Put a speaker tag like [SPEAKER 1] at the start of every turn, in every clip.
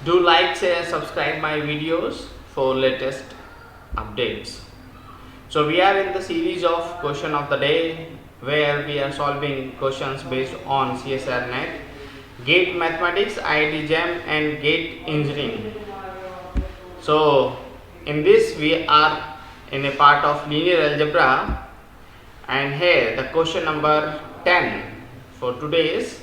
[SPEAKER 1] Do like, share, subscribe my videos for latest updates. So we are in the series of question of the day where we are solving questions based on CSR net, GATE Mathematics, IIT JAM and GATE Engineering. So in this we are in a part of linear algebra, and here the question number 10 for today is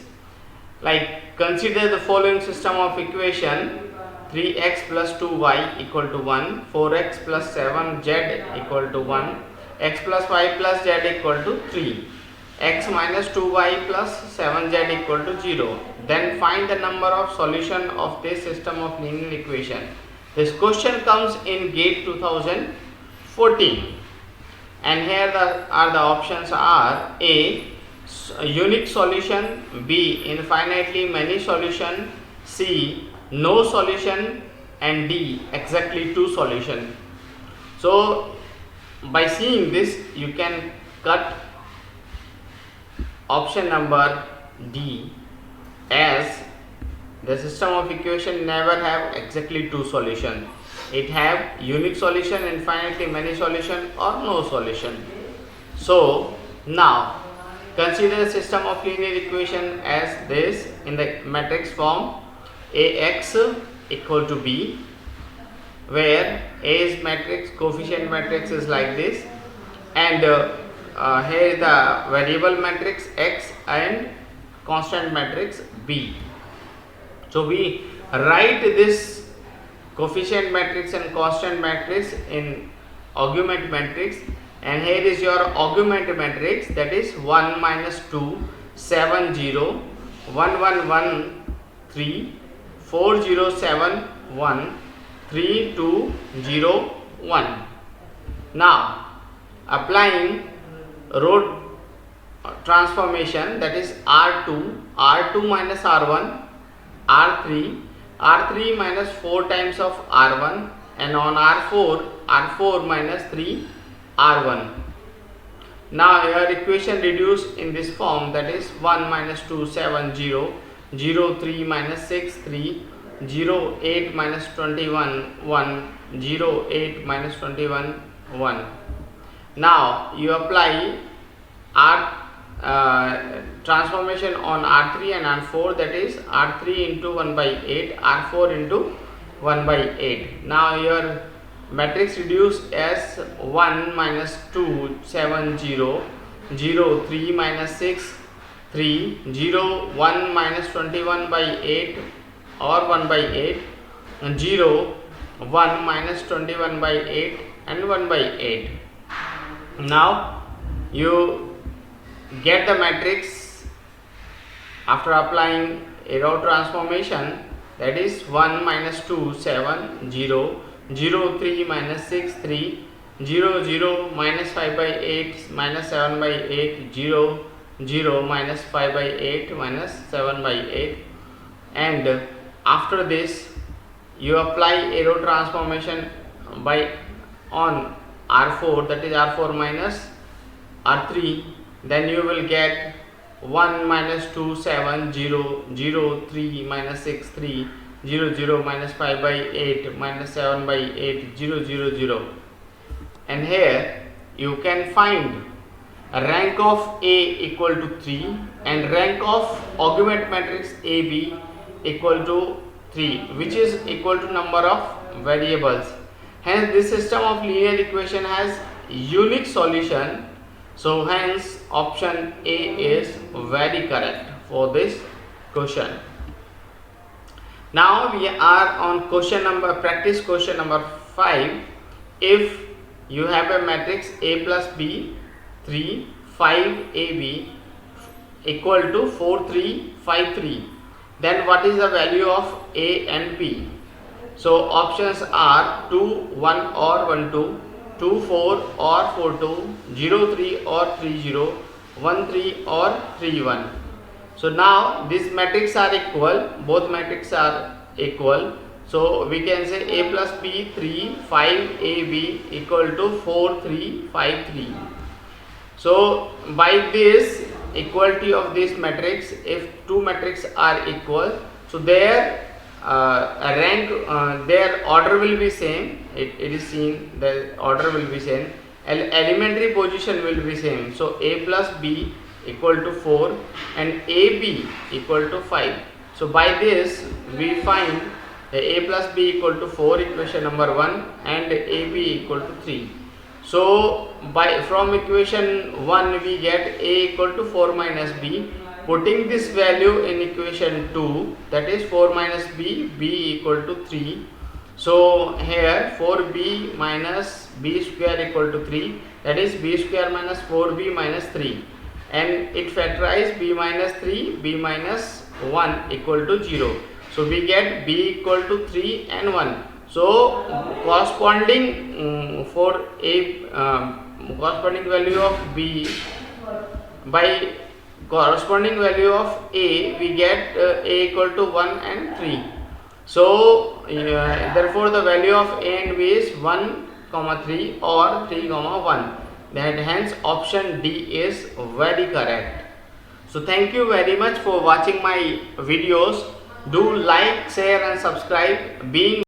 [SPEAKER 1] like, consider the following system of equation: 3x plus 2y equal to 1, 4x plus 7z equal to 1, x plus y plus z equal to 3, x minus 2y plus 7z equal to 0. Then find the number of solution of this system of linear equation. This question comes in GATE 2014, and here are the options are: A, unique solution; B, infinitely many solution; C, no solution; and D, exactly two solution. So by seeing this you can cut option number D, as the system of equation never have exactly two solution. It have unique solution, infinitely many solution, or no solution. So now consider system of linear equation as this in the matrix form: Ax equal to B, where A is matrix, coefficient matrix is like this, and here the variable matrix X and constant matrix B. So we write this coefficient matrix and constant matrix in augment matrix, and here is your augment matrix, that is 1 minus 2 7 0 1 1 1 3 4 0 7 1 3 2 0 1. Now applying row transformation, that is R2 minus R1 R3 minus 4 times of R1, and on R4 minus 3 R1. Now your equation reduced in this form, that is 1 minus 2 7 0 0 3 minus 6 3 0 8 minus 21 1 0 8 minus 21 1. Now you apply transformation on R3 and R4, that is R3 into 1 by 8, R4 into 1 by 8. Now your matrix reduced as 1 minus 2 7 0 0 3 minus 6 3 0 1 minus 21 by 8 or 1 by 8, and 0 1 minus 21 by 8 and 1 by 8. Now you get the matrix after applying a row transformation, that is 1 minus 2 7 0 0 3 minus 6 3 0 0 minus 5 by 8 minus 7 by 8 0 0 minus 5 by 8 minus 7 by 8. And after this you apply a row transformation by on R4, that is R4 minus R3, then you will get 1 minus 2 7 0 0 3 minus 6 3 0 0 minus 5 by 8 minus 7 by 8 0 0 0. And here you can find a rank of A equal to 3 and rank of augment matrix AB equal to 3, which is equal to number of variables. Hence this system of linear equation has unique solution. So hence option A is very correct for this question. Now we are on practice question number 5. If you have a matrix A plus B 3 5 AB equal to 4 3 5 3, then what is the value of A and B? So options are 2 1 or 1 2, 2 4 or 4 2, 0 3 or 3 0, 1 3 or 3 1. So now these matrices are equal, both matrices are equal. So we can say A plus B 3 5 AB equal to 4 3 5 3. So by this equality of this matrix, if two matrices are equal, so their rank, their order will be same. It is seen the order will be same. Elementary position will be same. So a plus b equal to 4 and ab equal to 5. So by this we find a plus b equal to 4, equation number 1, and ab equal to 3. So from equation 1 we get a equal to 4 minus b. Putting this value in equation 2, that is 4 minus b, b equal to 3. So here 4b minus b square equal to 3, that is b square minus 4b minus 3, and it factorize b minus 3, b minus 1 equal to 0. So we get b equal to 3 and 1. So corresponding for a corresponding value of b by corresponding value of a, we get a equal to 1 and 3. So therefore the value of a and b is 1, 3 or 3, 1. That hence option D is very correct. So thank you very much for watching my videos. Do like, share and subscribe. Being